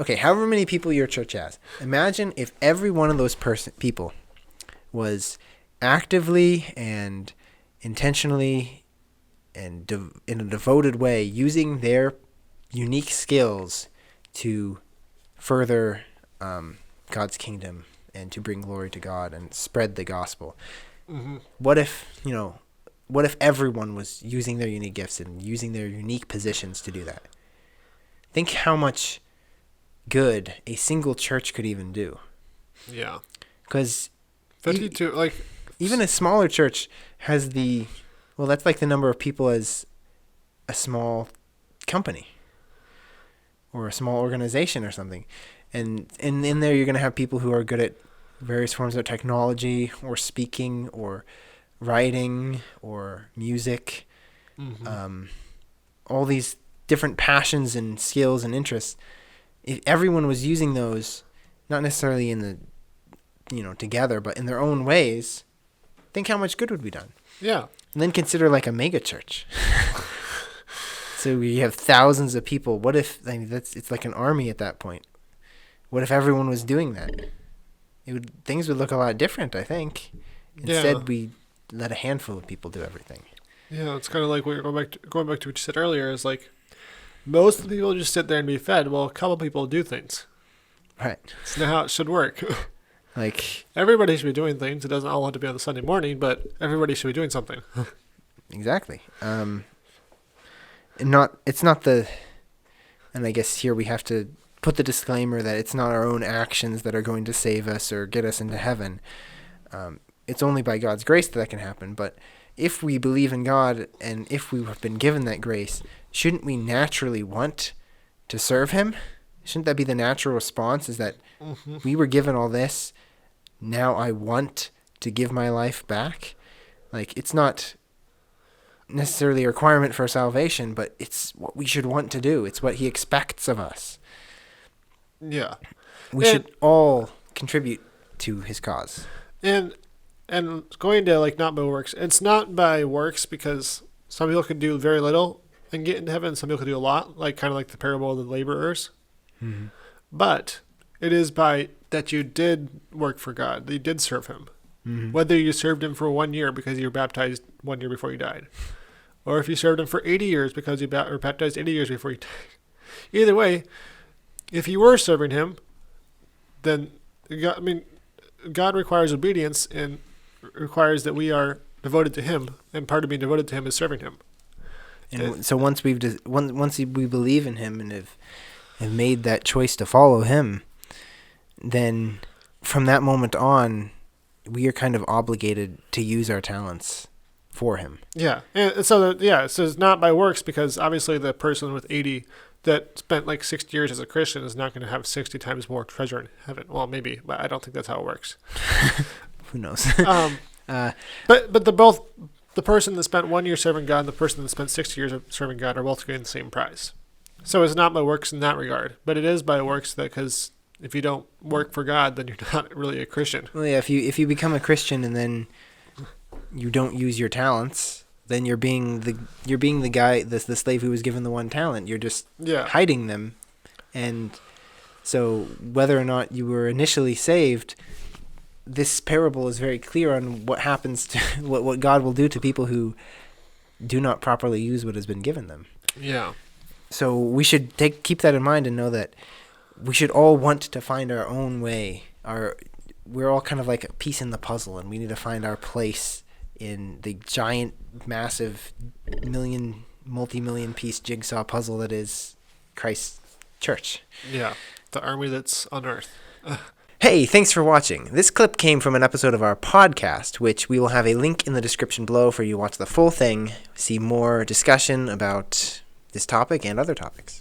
Okay, however many people your church has, imagine if every one of those people was actively and intentionally and in a devoted way using their unique skills to further God's kingdom and to bring glory to God and spread the gospel. Mm-hmm. What if everyone was using their unique gifts and using their unique positions to do that? Think how much good a single church could even do. Yeah. Because 52, like... even a smaller church has that's like the number of people as a small company or a small organization or something. And in there, you're going to have people who are good at various forms of technology or speaking or writing or music. Mm-hmm. All these different passions and skills and interests. If everyone was using those, not necessarily in the, together, but in their own ways, think how much good would be done. Yeah. And then consider like a mega church. So you have thousands of people. What if it's like an army at that point? What if everyone was doing that? Things would look a lot different, I think. Instead, we let a handful of people do everything. Yeah, it's kind of like going back to what you said earlier. Is like most of the people just sit there and be fed. Well, a couple people do things. Right. It's not how it should work. Like everybody should be doing things. It doesn't all have to be on the Sunday morning, but everybody should be doing something. Exactly. And I guess here we have to put the disclaimer that it's not our own actions that are going to save us or get us into heaven. It's only by God's grace that can happen. But if we believe in God and if we have been given that grace, shouldn't we naturally want to serve him? Shouldn't that be the natural response, is that we were given all this, now I want to give my life back? Like, it's not necessarily a requirement for salvation, but it's what we should want to do. It's what he expects of us. Yeah. We should all contribute to his cause. And going to, like, not by works. It's not by works because some people could do very little and get into heaven. Some people could do a lot, like kind of like the parable of the laborers. Mm-hmm. But it is by that you did work for God, that you did serve him. Mm-hmm. Whether you served him for 1 year because you were baptized 1 year before you died, or if you served him for 80 years because you were baptized 80 years before you died. Either way, if you were serving him, then God requires obedience and requires that we are devoted to him, and part of being devoted to him is serving him. And so once we believe in him and have made that choice to follow him, then from that moment on, we are kind of obligated to use our talents for him. Yeah. And so it's not by works, because obviously the person with 80 that spent like 60 years as a Christian is not going to have 60 times more treasure in heaven. Well, maybe, but I don't think that's how it works. Who knows? But the person that spent 1 year serving God and the person that spent 60 years serving God are both getting the same prize. So it's not by works in that regard, but it is by works because if you don't work for God, then you're not really a Christian. Well, yeah, if you become a Christian and then you don't use your talents, then you're being the guy, the slave who was given the one talent. You're just hiding them. And so whether or not you were initially saved, this parable is very clear on what happens to what God will do to people who do not properly use what has been given them. Yeah. So we should keep that in mind and know that we should all want to find our own way. We're all kind of like a piece in the puzzle, and we need to find our place in the giant, massive, multi-million piece jigsaw puzzle that is Christ's church. Yeah, the army that's on earth. Hey, thanks for watching. This clip came from an episode of our podcast, which we will have a link in the description below for you to watch the full thing, see more discussion about this topic and other topics.